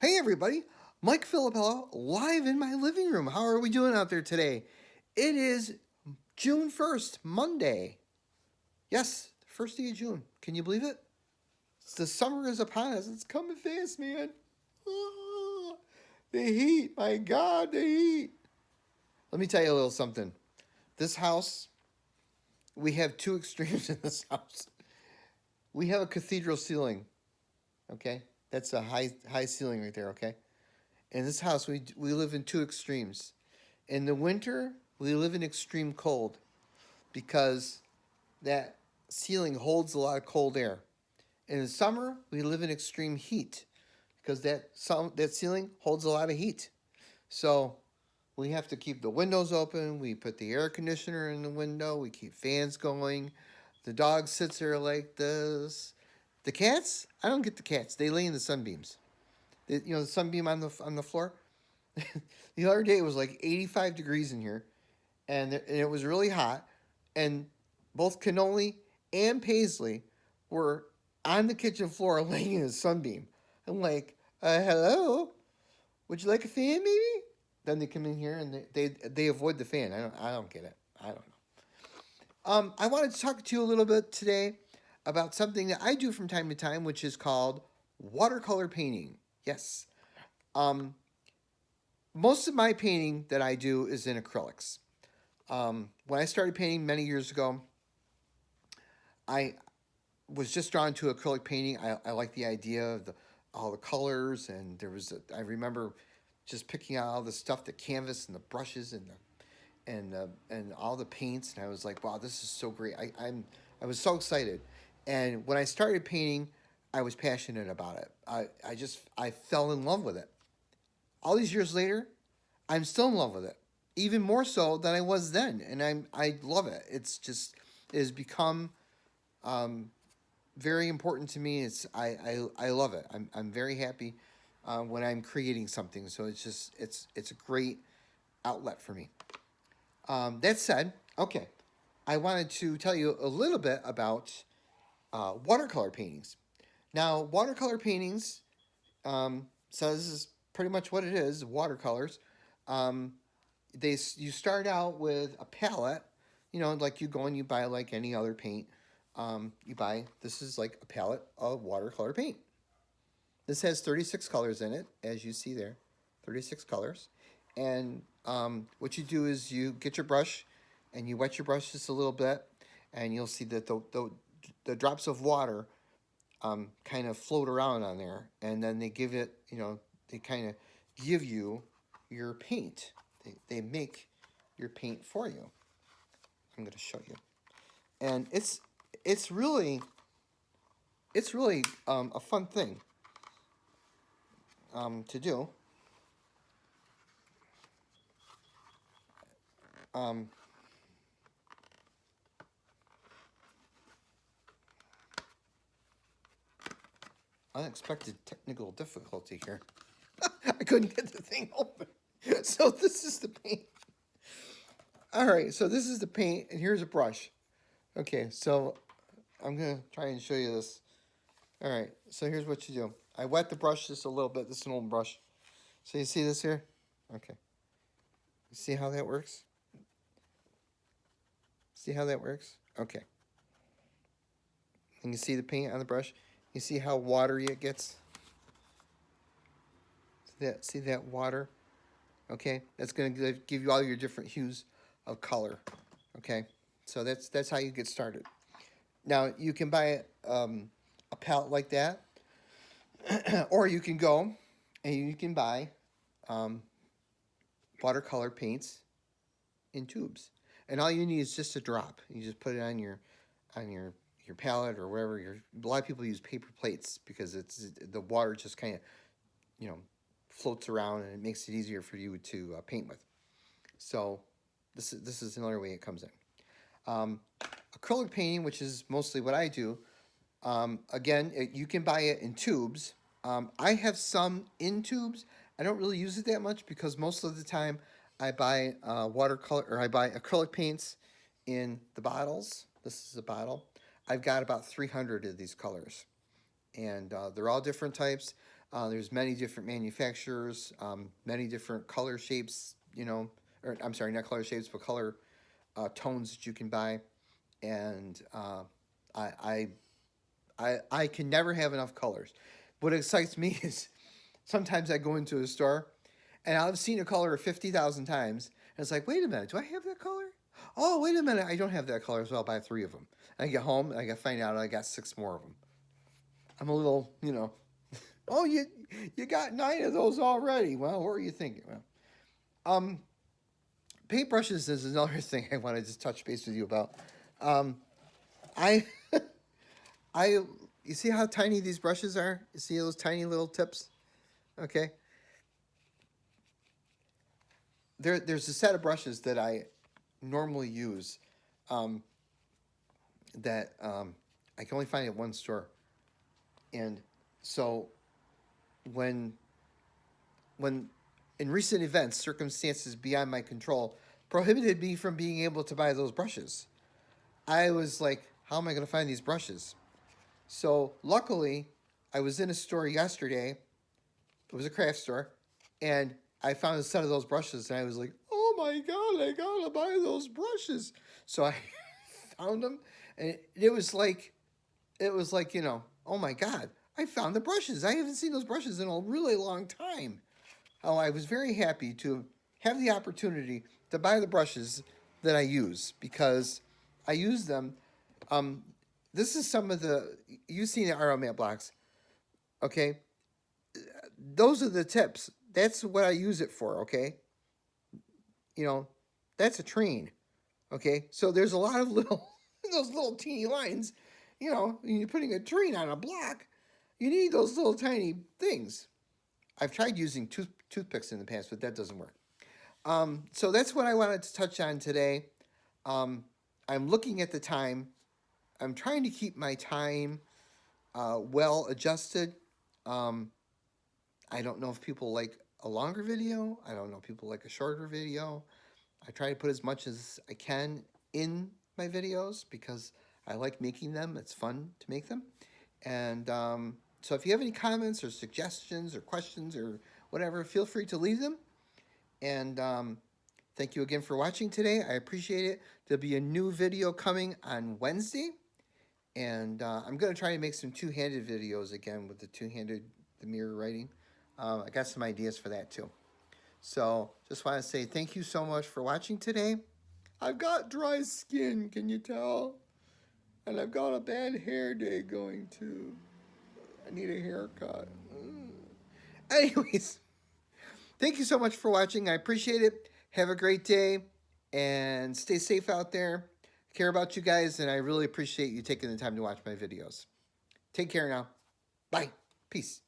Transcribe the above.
Hey everybody, Mike Filippello live in my living room. How are we doing out there today? It is June 1st, Monday. Yes, first day of June. Can you believe it? The summer is upon us. It's coming fast, man. Ah, the heat, my God, the heat. Let me tell you a little something. This house, we have two extremes in this house. We have a cathedral ceiling, okay? That's a high ceiling right there, okay? In this house, we live in two extremes. In the winter, we live in extreme cold because that ceiling holds a lot of cold air. In the summer, we live in extreme heat because that ceiling holds a lot of heat. So we have to keep the windows open. We put the air conditioner in the window. We keep fans going. The dog sits there like this. The cats, I don't get the cats. They lay in the sunbeams. The sunbeam on the floor. The other day it was like 85 degrees in here, and it was really hot, and both Cannoli and Paisley were on the kitchen floor laying in a sunbeam. I'm like, hello, would you like a fan, maybe? Then they come in here and they avoid the fan. I don't get it. I don't know. I wanted to talk to you a little bit today about something that I do from time to time, which is called watercolor painting. Yes. Um, Most of my painting that I do is in acrylics. When I started painting many years ago, I was just drawn to acrylic painting. I like the idea of all the colors, and I remember just picking out all the stuff, the canvas and the brushes and all the paints, and I was like, wow, this is so great. I was so excited, and when I started painting, I was passionate about it. I fell in love with it. All these years later, I'm still in love with it, even more so than I was then, and I love it. It has become um, very important to me. I love it. I'm very happy when I'm creating something. So it's a great outlet for me. That said, okay, I wanted to tell you a little bit about watercolor paintings. Now, watercolor paintings says is pretty much what it is. Watercolors. Um, you start out with a palette, like you go and you buy like any other paint. You buy this is like a palette of watercolor paint. This has 36 colors in it, as you see there, 36 colors. And what you do is you get your brush, and you wet your brush just a little bit, and you'll see that the drops of water kind of float around on there, and then they kind of give you your paint. They make your paint for you. I'm going to show you, and it's really a fun thing to do. Um, Unexpected technical difficulty here. I couldn't get the thing open. So this is the paint. All right, so this is the paint, and here's a brush. Okay, so I'm gonna try and show you this. All right, so here's what you do. I wet the brush just a little bit. This is an old brush. So you see this here? Okay. You see how that works? See how that works? Okay. And you see the paint on the brush? You see how watery it gets? See that water? Okay, that's going to give you all your different hues of color. Okay, so that's how you get started. Now you can buy a palette like that, or you can go and you can buy um, watercolor paints in tubes, and all you need is just a drop. You just put it on your palette or wherever. A lot of people use paper plates because it's the water just kind of you know floats around, and it makes it easier for you to paint with. So this is another way it comes in. Um, Acrylic painting, which is mostly what I do, again, you can buy it in tubes. I have some in tubes. I don't really use it that much because most of the time I buy watercolor or I buy acrylic paints in the bottles. This is a bottle. I've got about 300 of these colors, and they're all different types. There's many different manufacturers, many different color shapes, or I'm sorry, not color shapes, but color tones that you can buy. And I, I can never have enough colors. What excites me is sometimes I go into a store and I've seen a color 50,000 times. And it's like, wait a minute, do I have that color? Oh, wait a minute, I don't have that color, so I'll buy three of them. And I get home and I find out I got six more of them. I'm a little, oh, you got nine of those already. Well, what were you thinking? Well, um, paintbrushes is another thing I want to just touch base with you about. Um, I, I, you see how tiny these brushes are? You see those tiny little tips? Okay. There's a set of brushes that I normally use um, that I can only find at one store. And so when when in recent events, circumstances beyond my control prohibited me from being able to buy those brushes. I was like, how am I going to find these brushes? So luckily, I was in a store yesterday. It was a craft store, and I found a set of those brushes, and I was like, oh my God, I gotta buy those brushes. So I found them, and it was like, oh my God, I found the brushes. I haven't seen those brushes in a really long time. Oh, I was very happy to have the opportunity to buy the brushes that I use because I use them. Um, this is some of the you've seen the RO mat blocks, okay? Those are the tips. That's what I use it for, okay? You know, that's a train, okay? So there's a lot of little those little teeny lines. When you're putting a train on a block, you need those little tiny things. I've tried using toothpicks in the past, but that doesn't work. So that's what I wanted to touch on today. Um, I'm looking at the time. I'm trying to keep my time well adjusted. Um, I don't know if people like a longer video. I don't know if people like a shorter video. I try to put as much as I can in my videos because I like making them. It's fun to make them. And so if you have any comments or suggestions or questions or whatever, feel free to leave them. And thank you again for watching today. I appreciate it. There'll be a new video coming on Wednesday. And I'm going to try to make some two-handed videos again with the mirror writing. I got some ideas for that too. So just want to say thank you so much for watching today. I've got dry skin, can you tell? And I've got a bad hair day going too. I need a haircut. Anyways, thank you so much for watching. I appreciate it. Have a great day and stay safe out there. Care about you guys, and I really appreciate you taking the time to watch my videos. Take care now. Bye. Peace.